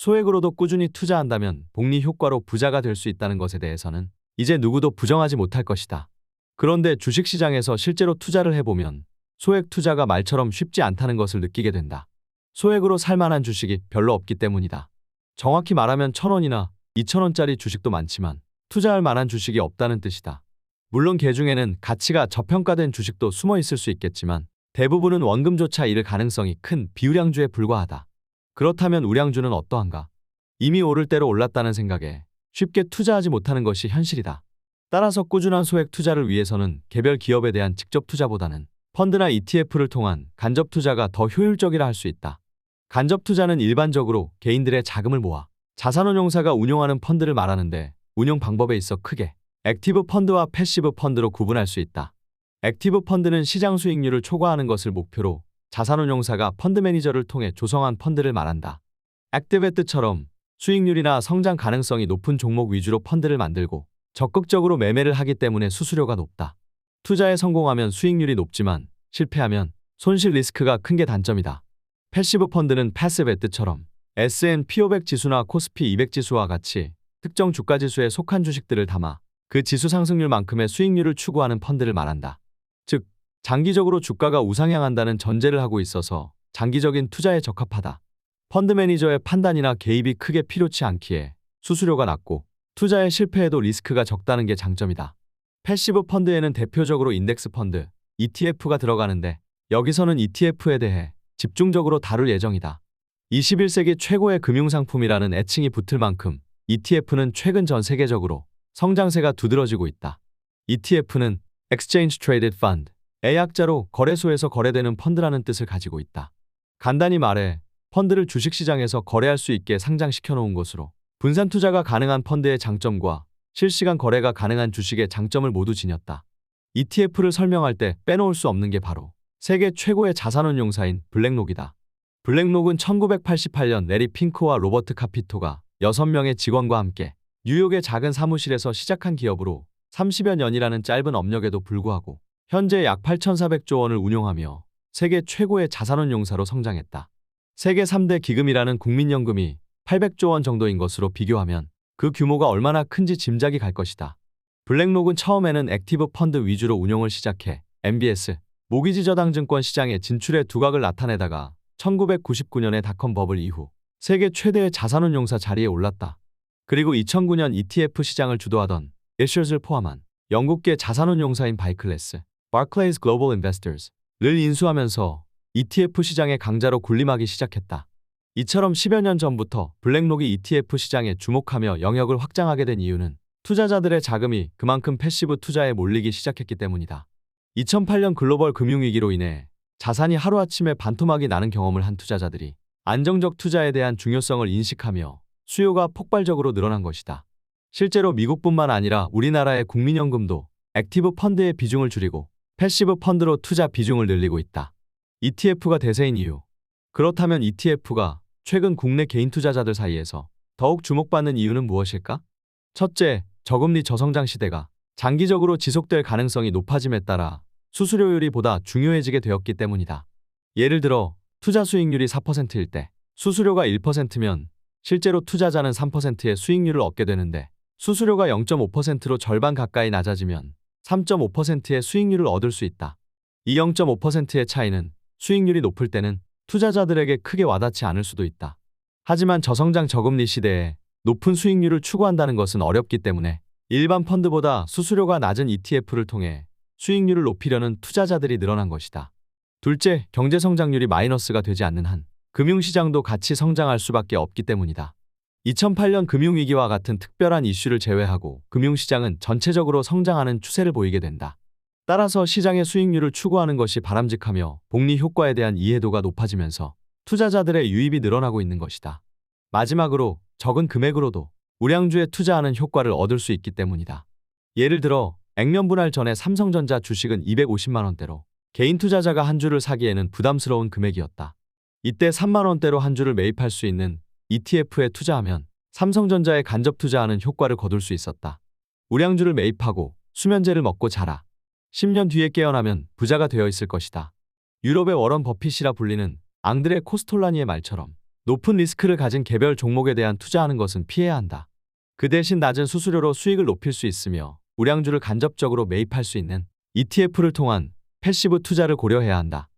소액으로도 꾸준히 투자한다면 복리 효과로 부자가 될 수 있다는 것에 대해서는 이제 누구도 부정하지 못할 것이다. 그런데 주식시장에서 실제로 투자를 해보면 소액 투자가 말처럼 쉽지 않다는 것을 느끼게 된다. 소액으로 살 만한 주식이 별로 없기 때문이다. 정확히 말하면 1,000원이나 2,000원짜리 주식도 많지만 투자할 만한 주식이 없다는 뜻이다. 물론 개 중에는 가치가 저평가된 주식도 숨어 있을 수 있겠지만 대부분은 원금조차 잃을 가능성이 큰 비우량주에 불과하다. 그렇다면 우량주는 어떠한가? 이미 오를 대로 올랐다는 생각에 쉽게 투자하지 못하는 것이 현실이다. 따라서 꾸준한 소액 투자를 위해서는 개별 기업에 대한 직접 투자보다는 펀드나 ETF를 통한 간접 투자가 더 효율적이라 할 수 있다. 간접 투자는 일반적으로 개인들의 자금을 모아 자산운용사가 운용하는 펀드를 말하는데 운용 방법에 있어 크게 액티브 펀드와 패시브 펀드로 구분할 수 있다. 액티브 펀드는 시장 수익률을 초과하는 것을 목표로 자산운용사가 펀드 매니저를 통해 조성한 펀드를 말한다. 액티브의 뜻처럼 수익률이나 성장 가능성이 높은 종목 위주로 펀드를 만들고 적극적으로 매매를 하기 때문에 수수료가 높다. 투자에 성공하면 수익률이 높지만 실패하면 손실 리스크가 큰 게 단점이다. 패시브 펀드는 패시브의 뜻처럼 S&P 500 지수나 코스피 200 지수와 같이 특정 주가 지수에 속한 주식들을 담아 그 지수 상승률만큼의 수익률을 추구하는 펀드를 말한다. 즉, 장기적으로 주가가 우상향한다는 전제를 하고 있어서 장기적인 투자에 적합하다. 펀드 매니저의 판단이나 개입이 크게 필요치 않기에 수수료가 낮고 투자에 실패해도 리스크가 적다는 게 장점이다. 패시브 펀드에는 대표적으로 인덱스 펀드, ETF가 들어가는데 여기서는 ETF에 대해 집중적으로 다룰 예정이다. 21세기 최고의 금융상품이라는 애칭이 붙을 만큼 ETF는 최근 전 세계적으로 성장세가 두드러지고 있다. ETF는 Exchange Traded Fund, 의 약자로 거래소에서 거래되는 펀드라는 뜻을 가지고 있다. 간단히 말해 펀드를 주식시장에서 거래할 수 있게 상장시켜 놓은 것으로 분산 투자가 가능한 펀드의 장점과 실시간 거래가 가능한 주식의 장점을 모두 지녔다. ETF를 설명할 때 빼놓을 수 없는 게 바로 세계 최고의 자산운용사인 블랙록이다. 블랙록은 1988년 레리 핑크와 로버트 카피토가 6명의 직원과 함께 뉴욕의 작은 사무실에서 시작한 기업으로 30여 년이라는 짧은 업력에도 불구하고 현재 약 8,400조 원을 운용하며 세계 최고의 자산운용사로 성장했다. 세계 3대 기금이라는 국민연금이 800조 원 정도인 것으로 비교하면 그 규모가 얼마나 큰지 짐작이 갈 것이다. 블랙록은 처음에는 액티브 펀드 위주로 운용을 시작해 MBS, 모기지 저당증권 시장의 진출의 두각을 나타내다가 1999년의 닷컴 버블 이후 세계 최대의 자산운용사 자리에 올랐다. 그리고 2009년 ETF 시장을 주도하던 일셔즈를 포함한 영국계 자산운용사인 바이클래스, Barclays Global Investors를 인수하면서 ETF 시장의 강자로 군림하기 시작했다. 이처럼 10여 년 전부터 블랙록이 ETF 시장에 주목하며 영역을 확장하게 된 이유는 투자자들의 자금이 그만큼 패시브 투자에 몰리기 시작했기 때문이다. 2008년 글로벌 금융위기로 인해 자산이 하루아침에 반토막이 나는 경험을 한 투자자들이 안정적 투자에 대한 중요성을 인식하며 수요가 폭발적으로 늘어난 것이다. 실제로 미국뿐만 아니라 우리나라의 국민연금도 액티브 펀드의 비중을 줄이고 패시브 펀드로 투자 비중을 늘리고 있다. ETF가 대세인 이유. 그렇다면 ETF가 최근 국내 개인 투자자들 사이에서 더욱 주목받는 이유는 무엇일까? 첫째, 저금리 저성장 시대가 장기적으로 지속될 가능성이 높아짐에 따라 수수료율이 보다 중요해지게 되었기 때문이다. 예를 들어 투자 수익률이 4%일 때 수수료가 1%면 실제로 투자자는 3%의 수익률을 얻게 되는데 수수료가 0.5%로 절반 가까이 낮아지면 3.5%의 수익률을 얻을 수 있다. 이 0.5%의 차이는 수익률이 높을 때는 투자자들에게 크게 와닿지 않을 수도 있다. 하지만 저성장 저금리 시대에 높은 수익률을 추구한다는 것은 어렵기 때문에 일반 펀드보다 수수료가 낮은 ETF를 통해 수익률을 높이려는 투자자들이 늘어난 것이다. 둘째, 경제 성장률이 마이너스가 되지 않는 한 금융시장도 같이 성장할 수밖에 없기 때문이다. 2008년 금융위기와 같은 특별한 이슈를 제외하고 금융시장은 전체적으로 성장하는 추세를 보이게 된다. 따라서 시장의 수익률을 추구하는 것이 바람직하며 복리 효과에 대한 이해도가 높아지면서 투자자들의 유입이 늘어나고 있는 것이다. 마지막으로 적은 금액으로도 우량주에 투자하는 효과를 얻을 수 있기 때문이다. 예를 들어 액면 분할 전에 삼성전자 주식은 250만 원대로 개인 투자자가 한 주를 사기에는 부담스러운 금액이었다. 이때 3만 원대로 한 주를 매입할 수 있는 ETF에 투자하면 삼성전자에 간접 투자하는 효과를 거둘 수 있었다. 우량주를 매입하고 수면제를 먹고 자라. 10년 뒤에 깨어나면 부자가 되어 있을 것이다. 유럽의 워런 버핏이라 불리는 앙드레 코스톨라니의 말처럼 높은 리스크를 가진 개별 종목에 대한 투자하는 것은 피해야 한다. 그 대신 낮은 수수료로 수익을 높일 수 있으며 우량주를 간접적으로 매입할 수 있는 ETF를 통한 패시브 투자를 고려해야 한다.